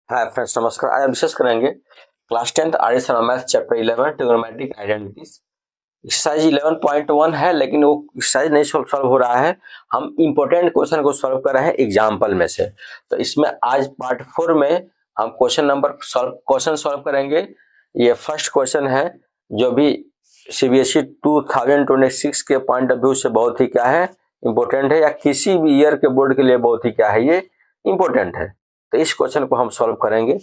Hi friends, नमस्कार। आज हम डिस्कस करेंगे class 10th Arya Sharma math chapter 11 trigonometric identities. Exercise 11.1 है, लेकिन वो एक्सरसाइज नहीं सॉल्व हो रहा है। हम इंपॉर्टेंट क्वेश्चन को सॉल्व कर रहे हैं एग्जाम्पल में से। तो इसमें आज पार्ट 4 में हम क्वेश्चन सॉल्व करेंगे। ये फर्स्ट क्वेश्चन है जो भी सीबीएसई 2026 के पॉइंट ऑफ व्यू से बहुत ही क्या है, इंपॉर्टेंट है, या किसी भी ईयर के बोर्ड के लिए बहुत ही क्या है, ये इंपॉर्टेंट है। तो इस क्वेश्चन को हम सॉल्व करेंगे।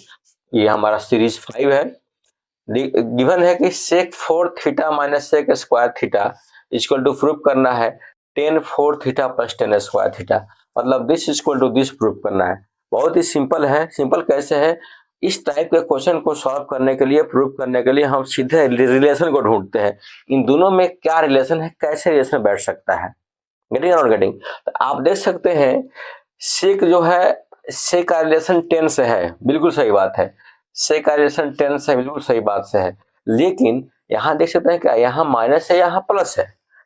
ये हमारा सीरीज 5 है। गिवन है कि sec 4 theta minus sec square theta equal to prove करना है tan 4 theta plus tan square theta, मतलब this equal to this prove करना है। बहुत ही सिंपल है। सिंपल कैसे है? इस टाइप के क्वेश्चन को सॉल्व करने के लिए, प्रूव करने के लिए हम सीधे रिलेशन को ढूंढते हैं। इन दोनों में क्या रिलेशन है, कैसे रिलेशन बैठ सकता है। गेटिंग और गेटिंग? तो आप देख सकते हैं सेक जो है, सेक का रिलेशन टेन से है, बिल्कुल सही बात है। सेक का रिलेशन टेन से बिल्कुल सही बात से है, लेकिन यहाँ देख सकते हैं क्या, यहाँ माइनस है, यहाँ प्लस है।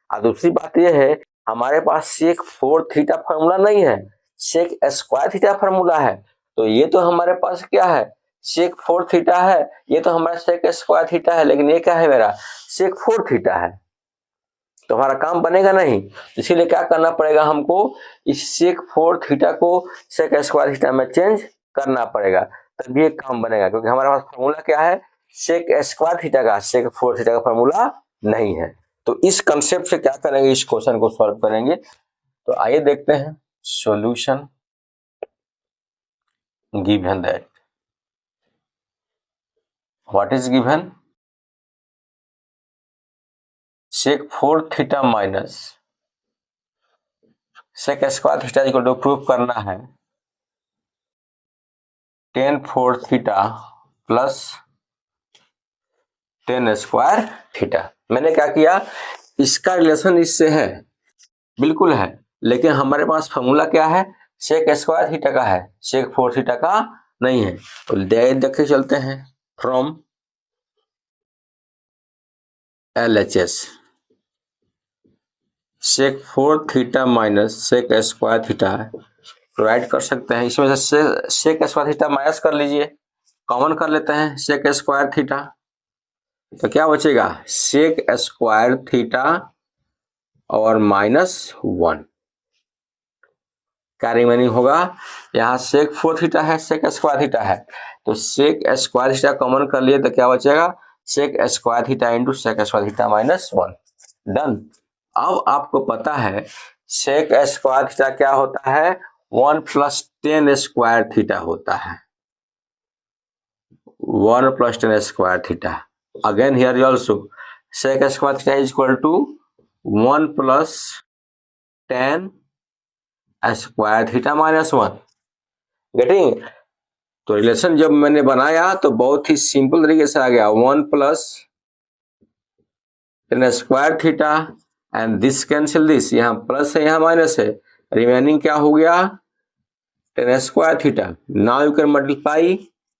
और दूसरी बात यह है, हमारे पास सेक 4 थीटा फार्मूला नहीं है, सेक स्क्वायर थीटा फार्मूला है। तो ये तो हमारे पास क्या है, सेक 4 थीटा है, ये तो हमारा सेक स्क्वायर थीटा है, लेकिन ये क्या है, मेरा सेक 4 थीटा है। तो हमारा काम बनेगा नहीं। इसीलिए क्या करना पड़ेगा हमको, इस सेक 4 थीटा को सेक स्क्वायर थीटा में चेंज करना पड़ेगा, तभी ये काम बनेगा। क्योंकि हमारे पास फॉर्मूला क्या है, सेक स्क्वायर थीटा का, सेक 4 थीटा का फॉर्मूला नहीं है। तो इस कंसेप्ट से क्या करेंगे, इस क्वेश्चन को सॉल्व करेंगे। तो आइए देखते हैं solution. Given that what is given, sec 4 theta minus sec square theta equal to prove करना है tan 4 theta plus tan square theta. मैंने क्या किया, इसका रिलेशन इससे है, बिल्कुल है, लेकिन हमारे पास फॉर्मूला क्या है, सेक स्क्वायर थीटा का है, सेक 4 थीटा का नहीं है। तो देखे चलते हैं from LHS, sec 4 theta minus sec square theta है, राइट कर सकते हैं। इसमें से सेक स्क्वायर थीटा माइनस कर लीजिए, कॉमन कर लेते हैं सेक स्क्वायर थीटा। तो क्या बचेगा, सेक स्क्वायर थीटा और -1, क्या रिमेनिंग होगा, यहाँ सेक 4 थीटा है, सेक स्क्वायर थीटा है, तो सेक स्क्वायर थीटा कॉमन कर लिए तो क्या बचेगा, sec square theta into sec square theta -1, done. अब आपको पता है सेक स्क्वायर थीटा क्या होता है, 1 प्लस tan स्क्वायर थीटा होता है, 1 plus tan square theta. Again here also sec square theta is equal to 1 plus tan square theta -1। Getting? तो रिलेशन जब मैंने बनाया तो बहुत ही सिंपल तरीके से आ गया, 1 plus tan square theta and this cancel this, यहाँ प्लस है यहाँ माइनस है, रिमेनिंग क्या हो गया, tan square theta. Now you can multiply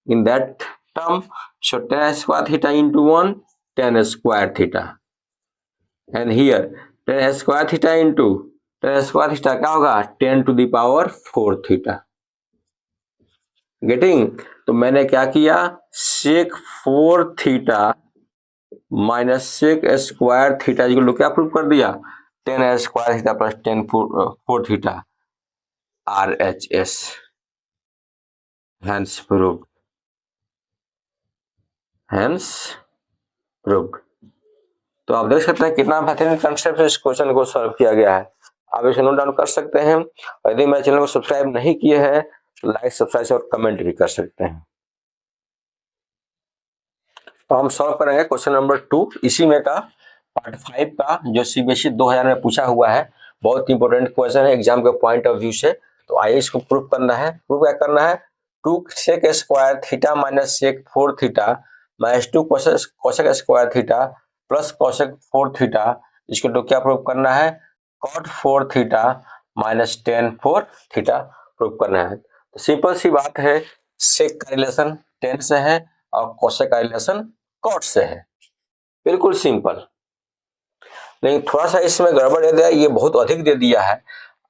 in that term, so tan square theta into 1 tan square theta, and here tan square theta into tan square theta क्या होगा, 10 to the power 4 theta. Getting? तो मैंने क्या किया, sec 4 theta minus sec square theta equal to क्या prove कर दिया, tan square theta plus tan 4 theta, RHS, hence proved, hence proved. तो आप देख सकते हैं कितना बेहतरीन कंसेप्ट से इस क्वेश्चन को सॉल्व किया गया है। आप इसे नोट डाउन कर सकते हैं। यदि मेरे चैनल को सब्सक्राइब नहीं किए हैं तो लाइक, सब्सक्राइब और कमेंट भी कर सकते हैं। तो हम सॉल्व करेंगे क्वेश्चन नंबर 2, इसी में का पार्ट 5 का, जो सीबीएसई 2000 में पूछा हुआ है। बहुत इंपॉर्टेंट क्वेश्चन है एग्जाम के पॉइंट ऑफ व्यू से। तो आइए इसको प्रूव करना है। प्रूव क्या करना है, 2 sec square theta minus sec 4 theta minus 2 cosec square theta plus cosec 4 theta इसको तो क्या प्रूव करना है, cot 4 theta minus tan 4 theta prove करना है। तो सिंपल सी बात है, सेक का रिलेशन tan से है और कोसेक का रिलेशन कॉट से है, बिल्कुल सिंपल। लेकिन थोड़ा सा इसमें गड़बड़ दे दिया, ये बहुत अधिक दे दिया है।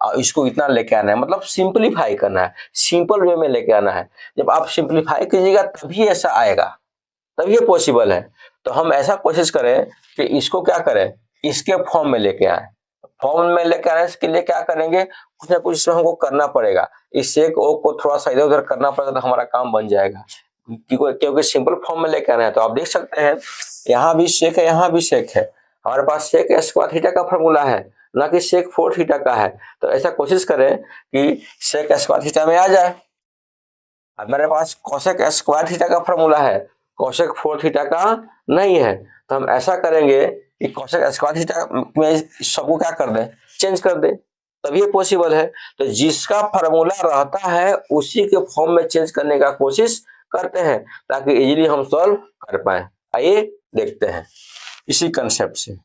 और इसको इतना लेके आना है, मतलब सिंपलीफाई करना है, सिंपल वे में लेके आना है। जब आप सिंपलीफाई कीजिएगा तभी ऐसा आएगा, तभी ये पॉसिबल है। तो हम ऐसा कोशिश करें कि इसको क्या करें, इसके फॉर्म में लेके आए। फॉर्म में लेके आने के लिए क्या करेंगे, कुछ ना कुछ इसमें हमको करना पड़ेगा। इस सेक ओ को थोड़ा सा इधर उधर करना पड़ेगा तो हमारा काम बन जाएगा, क्योंकि सिंपल फॉर्म में लेके आना है। तो आप देख सकते हैं यहाँ भी सेक है, यहाँ भी सेक है, हमारे पास सेक स्क्वायर थीटा का फॉर्मूला है, ना कि सेक 4 थीटा का है। तो ऐसा कोशिश करें कि सेक स्क्वायर थीटा में आ जाए। अब मेरे पास कोसेक स्क्वायर थीटा का फॉर्मूला है, कोसेक 4 थीटा का नहीं है। तो हम ऐसा करेंगे कि कोसेक स्क्वायर थीटा में सबको क्या कर दें, चेंज कर दें, तब ये पॉसिबल है। तो जिसका फॉर्मूला रहता है उसी के फॉर्म में चेंज करने का कोशिश करते हैं ताकि इजीली हम सॉल्व कर पाए। आइए देखते हैं इसी कंसेप्ट से।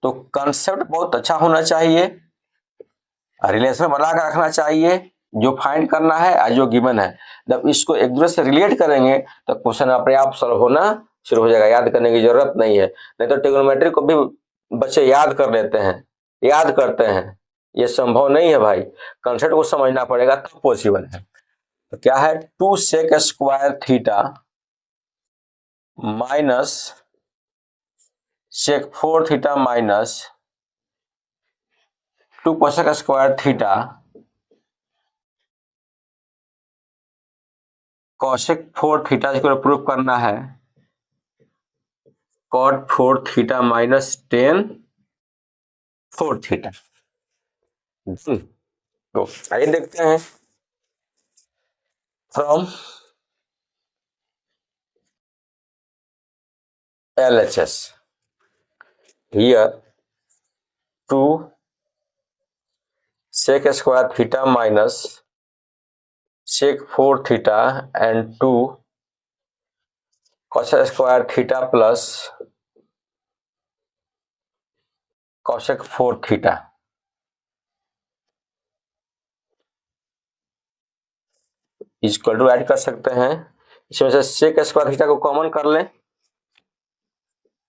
तो कंसेप्ट बहुत अच्छा होना चाहिए, रिलेशन बना कर रखना चाहिए, जो फाइंड करना है और जो गिवन है। जब इसको एक दूसरे से रिलेट करेंगे तो क्वेश्चन अपने आप सॉल्व होना शुरू हो जाएगा, याद करने की जरूरत नहीं है। नहीं तो ट्रिग्नोमेट्री को भी बच्चे याद कर लेते हैं, याद करते हैं, ये संभव नहीं है भाई। कंसेप्ट को समझना पड़ेगा तब पॉसिबल है। तो क्या है, 2 sec square theta minus sec 4 theta minus 2 cosec square theta cosec 4 theta को प्रूव करना है, cot 4 theta minus tan 4 theta. तो आइए देखते हैं from LHS here 2 sec square theta minus sec 4 theta and 2 cosec square theta plus cosec 4 theta equal to add कर सकते हैं। इसमें से sec स्क्वायर थीटा को कॉमन कर लें,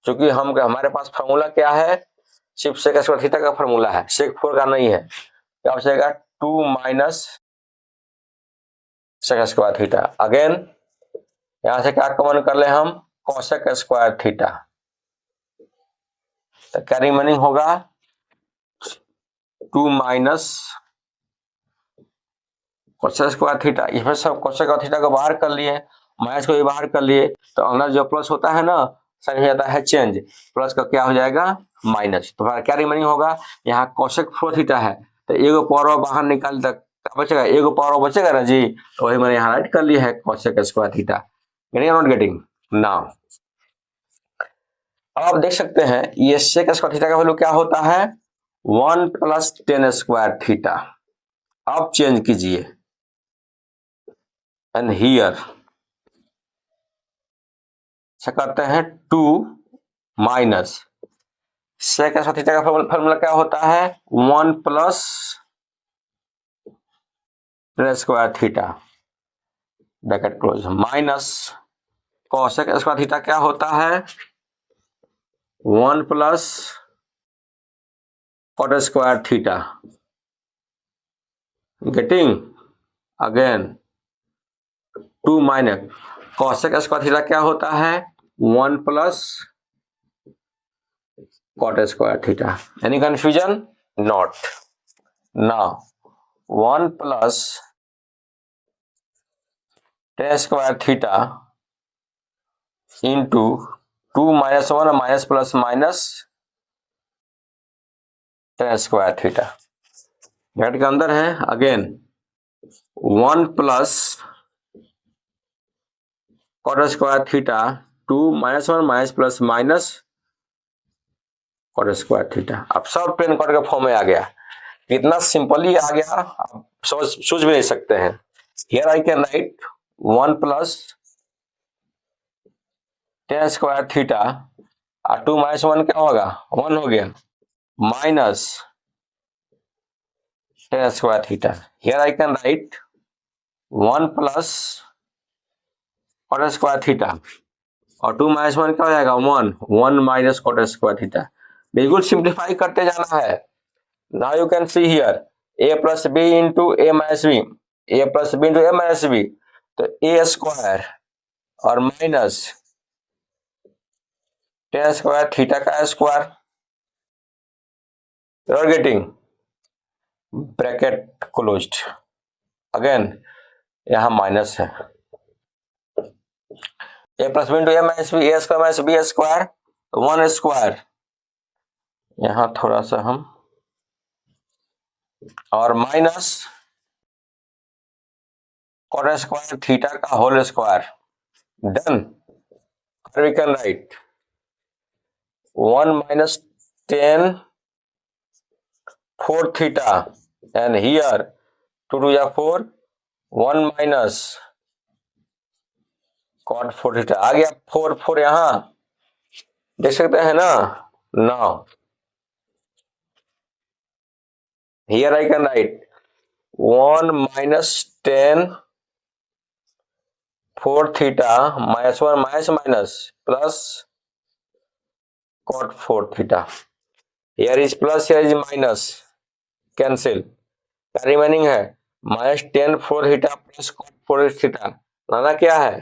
क्योंकि हमारे पास फॉर्मूला क्या है, सिर्फ sec स्क्वायर थीटा का फॉर्मूला है, sec 4 का नहीं है। क्या हो जाएगा, 2 minus sec square theta. Again यहां से क्या कॉमन कर ले हम, कोसेक स्क्वायर थीटा। तो क्या रिमेनिंग होगा, 2 माइनस कोसेक स्क्वायर थीटा। इसमें सब कोसेक और थीटा को बाहर कर लिए, माइनस को भी बाहर कर लिए, तो अंदर जो प्लस होता है ना, साइन हो जाता है चेंज, प्लस का क्या हो जाएगा माइनस। तो क्या रिमेनिंग होगा, यहाँ कोसेक 4 थीटा है तो एगो पावर बाहर निकाल तक बचेगा, एगो पावर बचेगा ना जी, तो वही मैंने यहाँ राइट कर लिया है cosec square theta. Getting not getting now. अब आप देख सकते हैं ये सेक स्क्वायर थीटा का वैल्यू क्या होता है, 1 प्लस टेन स्क्वायर थीटा। अब चेंज कीजिए एंड हियर से करते हैं 2 माइनस सेक स्क्वायर थीटा का फॉर्मूला क्या होता है, 1 plus tan square theta bracket close minus cosec square theta क्या होता है, 1 plus cot square theta. Getting again 2 minus cosec square theta क्या होता है, 1 plus cot square theta. Any confusion, not. Now 1 plus tan square theta into 2 minus 1 minus plus minus tan square theta bracket के अंदर है। Again 1 plus cot square theta 2 minus 1 minus plus minus cot square theta. अब सब plane cot के form में आ गया, कितना सिंपली आ गया, आप सोच भी नहीं सकते हैं। Here I can write 1 plus tan square theta और 2 माइनस 1 क्या होगा, 1 हो गया, minus tan square theta. Here I can write 1 plus cot square theta और 2 माइनस 1 क्या हो जाएगा, 1 माइनस कॉट स्क्वायर थीटा। बिल्कुल सिंप्लीफाई करते जाना है, Now you can see here a plus b into a minus b, a plus b into a minus b, तो a square और माइनस टेन स्क्वायर थीटा का square, you are getting bracket closed. Again यहाँ minus है, a plus B into A minus B, A square minus B square, one square, यहाँ थोड़ा सा हम, और माइनस कॉट स्क्वायर थीटा का whole square, done. We can write 1 minus 10 4 theta, and here 2 to 4 1 minus cot 4 theta आ गया, 4 4 यहां देख सकते हैं ना। Now here I can write 1 minus 10 4 theta minus 1 minus minus plus cot 4 theta. Here is plus, here is minus, cancel, क्या remaining है minus 10 4 theta plus cot 4 theta. लाना क्या है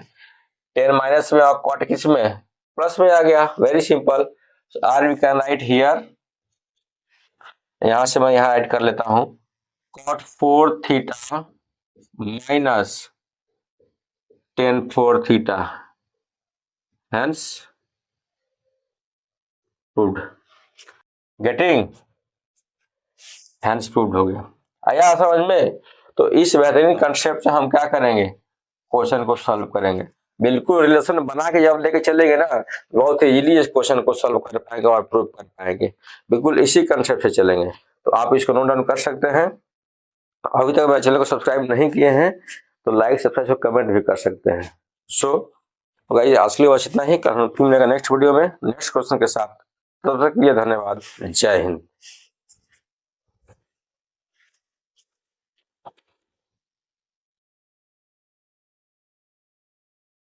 10 माइनस में और कॉट किस में प्लस में आ गया, very simple. Or we can write here, यहां से मैं यहां ऐड कर लेता हूं cot 4 theta minus 10 4 theta, hence proved, getting, hence proved हो गया। आया समझ में। तो इस बेहतरीन कंसेप्ट से हम क्या करेंगे, क्वेश्चन को सॉल्व करेंगे। बिल्कुल रिलेशन बना के जब लेके चलेंगे ना, बहुत ही इजीली इस क्वेश्चन को सॉल्व कर पाएंगे और प्रूव कर पाएंगे। बिल्कुल इसी कंसेप्ट से चलेंगे। तो आप इसको नोट डाउन कर सकते हैं। अभी तक मेरे चैनल को सब्सक्राइब नहीं किए हैं तो लाइक सब्सक्राइब कमेंट भी कर सकते हैं। सो गाइस आज के लिए बस इतना ही। कल हम फिर मिलेंगे नेक्स्ट वीडियो में नेक्स्ट क्वेश्चन के साथ। तब तक के लिए धन्यवाद, जय हिंद।